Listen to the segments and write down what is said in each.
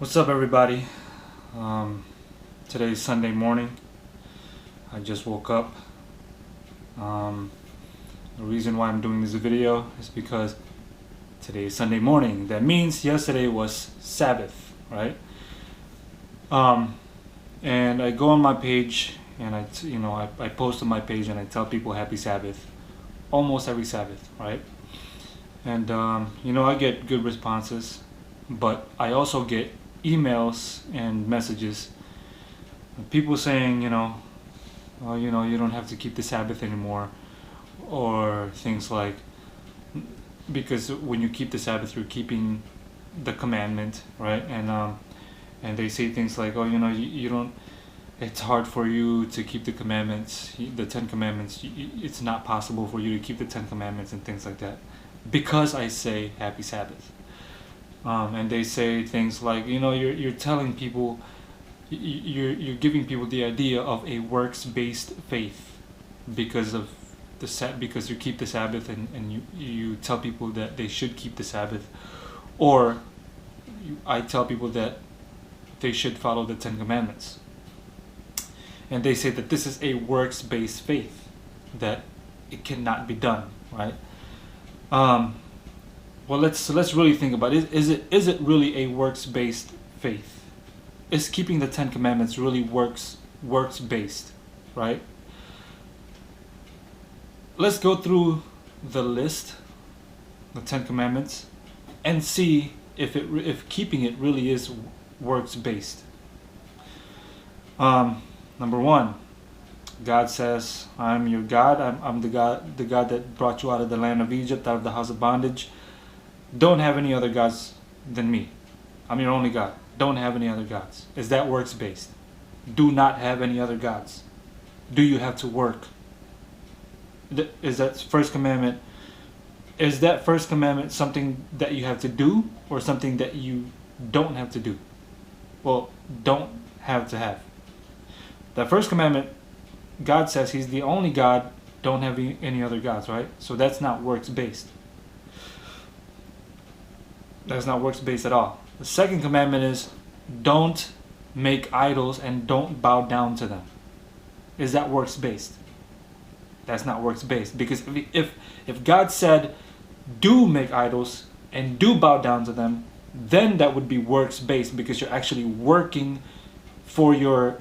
What's up, everybody? Today is Sunday morning. I just woke up. The reason why I'm doing this video is because today is Sunday morning. That means yesterday was Sabbath, right? And I go on my page and I post on my page and I tell people Happy Sabbath almost every Sabbath, right? And I get good responses, but I also get emails and messages, people saying, oh, you don't have to keep the Sabbath anymore, or things like, because when you keep the Sabbath, you're keeping the commandment, right? And they say things like, oh, you don't. It's hard for you to keep the commandments, the Ten Commandments. It's not possible for you to keep the Ten Commandments and things like that, because I say Happy Sabbath. And they say things like, you're telling people, you're giving people the idea of a works-based faith because of because you keep the Sabbath and you tell people that they should keep the Sabbath, or I tell people that they should follow the Ten Commandments. And they say that this is a works-based faith, that it cannot be done, right? Well, let's really think about it. Is it really a works-based faith? Is keeping the Ten Commandments really works-based, right? Let's go through the list, the Ten Commandments, and see if keeping it really is works-based. Number one, God says, "I'm your God. I'm the God that brought you out of the land of Egypt, out of the house of bondage. Don't have any other gods than me. I'm your only God. Don't have any other gods." Is that works-based? Do not have any other gods. Do you have to work? Is that first commandment? Is that first commandment something that you have to do, or something that you don't have to do? Well, don't have to have. That first commandment, God says He's the only God. Don't have any other gods, right? So that's not works-based. That's not works-based at all. The second commandment is, don't make idols and don't bow down to them. Is that works-based? That's not works-based, because if God said, do make idols and do bow down to them, then that would be works-based, because you're actually working for your,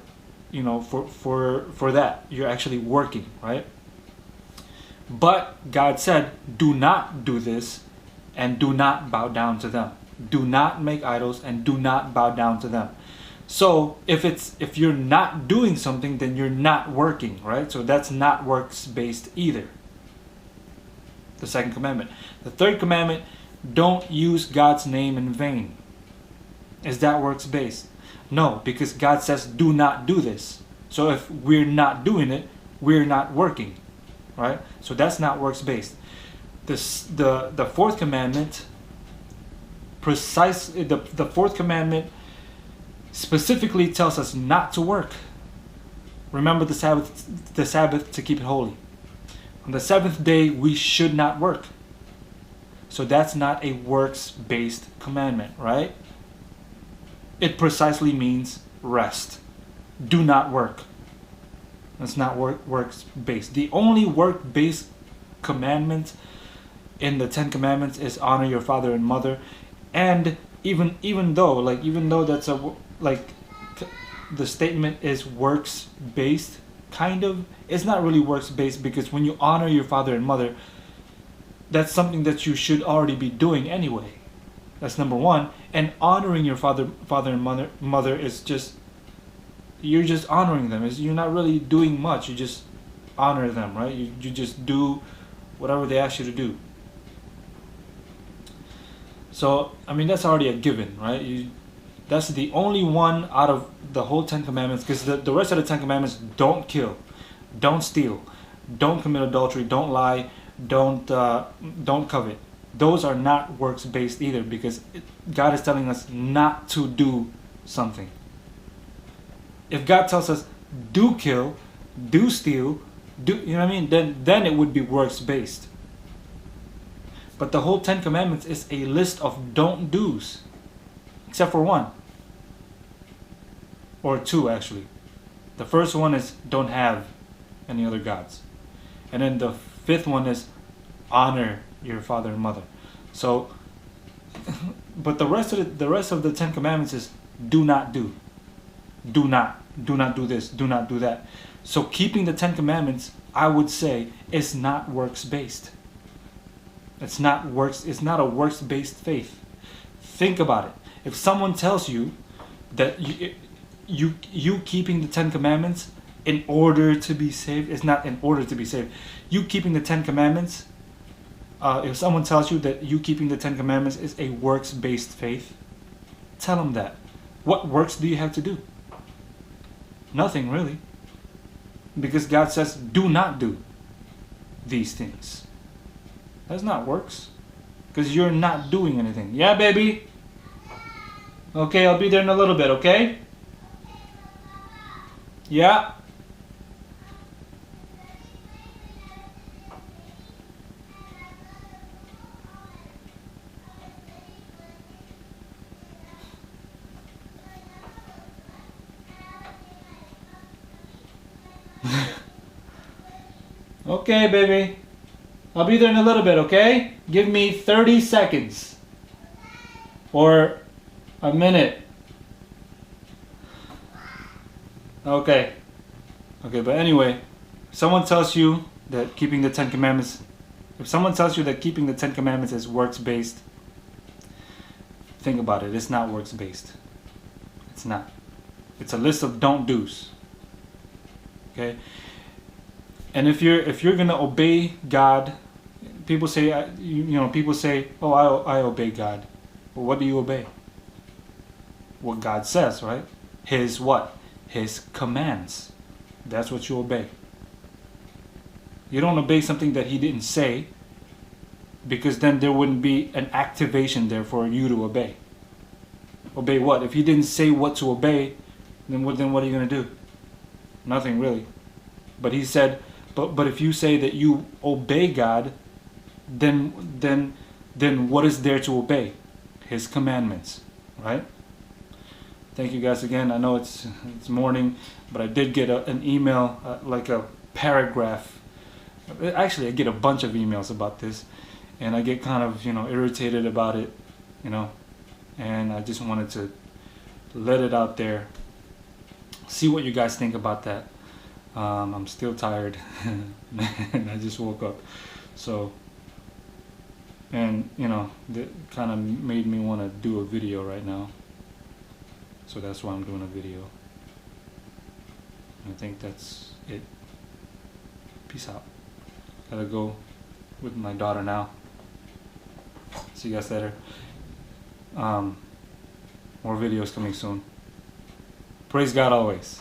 for that. You're actually working, right? But God said, do not do this and do not bow down to them. Do not make idols and do not bow down to them. So if you're not doing something, then you're not working, right? So that's not works-based either. The second commandment. The third commandment, don't use God's name in vain. Is that works-based? No, because God says do not do this. So if we're not doing it, we're not working, right? So that's not works-based. The fourth commandment, precisely the fourth commandment specifically tells us not to work. Remember the Sabbath to keep it holy. On the seventh day we should not work. So that's not a works-based commandment, right? It precisely means rest. Do not work. That's not works-based. The only work-based commandment in the Ten Commandments is honor your father and mother. And even though that's the statement is works-based, kind of, it's not really works-based, because when you honor your father and mother, that's something that you should already be doing anyway. That's number one. And honoring your father and mother is just, you're just honoring them. You're not really doing much. You just honor them, right? You just do whatever they ask you to do. So, that's already a given, right? That's the only one out of the whole Ten Commandments, because the rest of the Ten Commandments, don't kill, don't steal, don't commit adultery, don't lie, don't covet. Those are not works-based either, because God is telling us not to do something. If God tells us do kill, do steal, then it would be works-based. But the whole Ten Commandments is a list of don't do's, except for one. or two actually. The first one is don't have any other gods. And then the fifth one is honor your father and mother. So, but the rest of the Ten Commandments is do not do. Do not do this, do not do that. So keeping the Ten Commandments, I would say, is not works based. It's not a works based faith. Think about it. If someone tells you that you keeping the Ten Commandments in order to be saved, it's not in order to be saved. You keeping the Ten Commandments, if someone tells you that you keeping the Ten Commandments is a works based faith, tell them that. What works do you have to do? Nothing really. Because God says, do not do these things. That's not works. Because you're not doing anything. Yeah, baby? Okay, I'll be there in a little bit, okay? Yeah? Okay, baby. I'll be there in a little bit, okay? Give me 30 seconds. Or a minute. Okay. Okay, but anyway, if someone tells you that keeping the Ten Commandments, is works-based, think about it. It's not works-based. It's not. It's a list of don't do's. Okay? And if you're gonna obey God, people say, oh, I obey God. Well, what do you obey? What God says, right? His what? His commands. That's what you obey. You don't obey something that He didn't say, because then there wouldn't be an activation there for you to obey. Obey what? If He didn't say what to obey, then what are you gonna do? Nothing really. But He said. But if you say that you obey God, then what is there to obey? His commandments, right? Thank you guys again. I know it's morning, but I did get an email, like a paragraph. Actually, I get a bunch of emails about this, and I get kind of irritated about it, and I just wanted to let it out there. See what you guys think about that. I'm still tired and I just woke up, so, and that kind of made me want to do a video right now, so that's why I'm doing a video. I think that's it. Peace out. Gotta go with my daughter now. See you guys later. More videos coming soon. Praise God always.